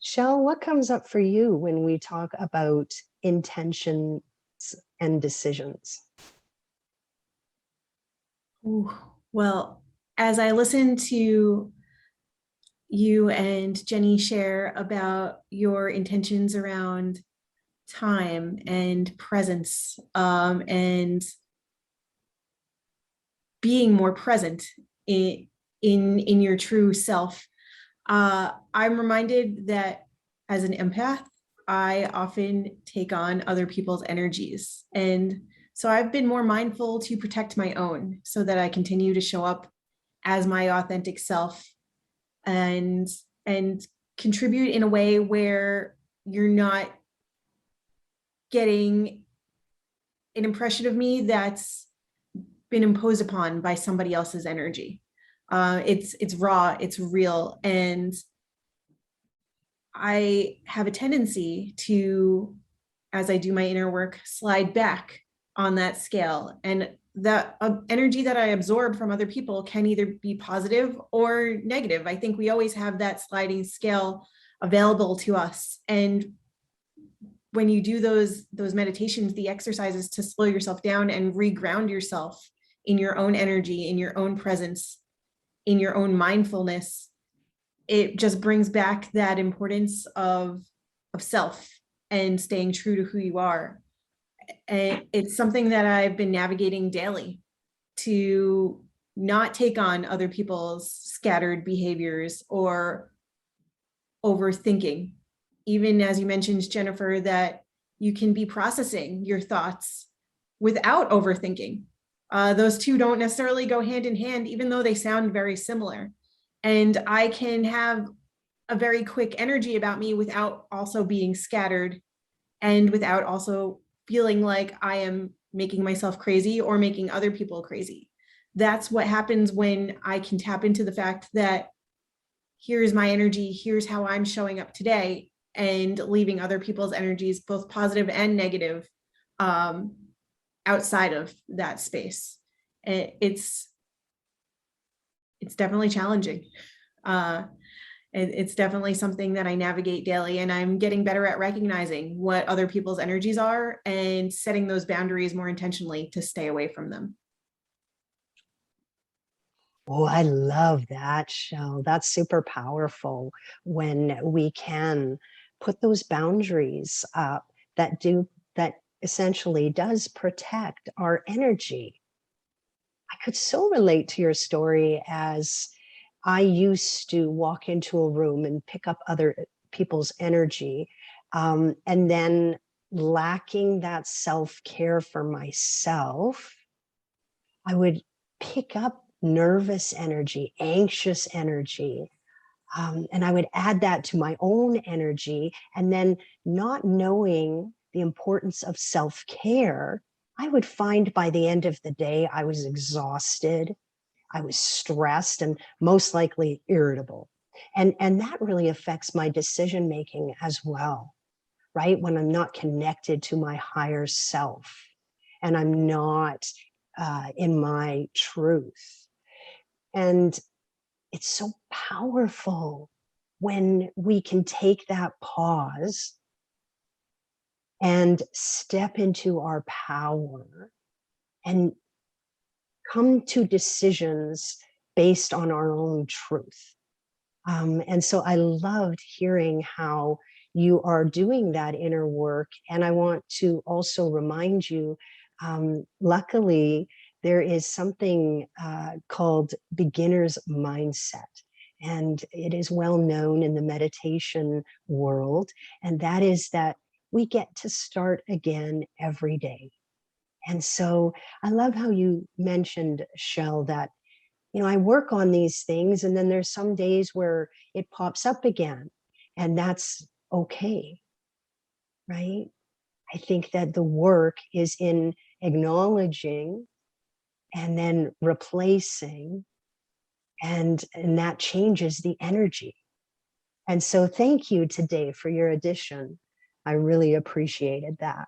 Shell, what comes up for you when we talk about intentions and decisions? Ooh, well, as I listen to you and Jenny share about your intentions around time and presence, and being more present in your true self, I'm reminded that as an empath, I often take on other people's energies. And so I've been more mindful to protect my own so that I continue to show up as my authentic self and and contribute in a way where you're not getting an impression of me that's been imposed upon by somebody else's energy. It's raw, it's real, and I have a tendency to, as I do my inner work, slide back on that scale. And that energy that I absorb from other people can either be positive or negative. I think we always have that sliding scale available to us. And when you do those meditations, the exercises to slow yourself down and reground yourself in your own energy, in your own presence, in your own mindfulness, it just brings back that importance of self and staying true to who you are. And it's something that I've been navigating daily, to not take on other people's scattered behaviors or overthinking. Even as you mentioned, Jennifer, that you can be processing your thoughts without overthinking. Those two don't necessarily go hand in hand, even though they sound very similar. And I can have a very quick energy about me without also being scattered and without also feeling like I am making myself crazy or making other people crazy. That's what happens when I can tap into the fact that here's my energy, here's how I'm showing up today, and leaving other people's energies, both positive and negative, outside of that space. It's definitely challenging. It's definitely something that I navigate daily, and I'm getting better at recognizing what other people's energies are and setting those boundaries more intentionally to stay away from them. Oh, I love that, Shell. That's super powerful when we can put those boundaries up that essentially does protect our energy. I could so relate to your story, as I used to walk into a room and pick up other people's energy, and then lacking that self-care for myself, I would pick up nervous energy, anxious energy, and I would add that to my own energy. And then, not knowing the importance of self-care, I would find by the end of the day, I was exhausted, I was stressed, and most likely irritable. And that really affects my decision making as well, right? When I'm not connected to my higher self and I'm not in my truth. And it's so powerful when we can take that pause and step into our power and come to decisions based on our own truth. And so I loved hearing how you are doing that inner work. And I want to also remind you, luckily, there is something called beginner's mindset. And it is well known in the meditation world. And that is that we get to start again every day. And so I love how you mentioned, Shell, that, I work on these things, and then there's some days where it pops up again, and that's okay, right? I think that the work is in acknowledging and then replacing, and that changes the energy. And so thank you today for your addition. I really appreciated that.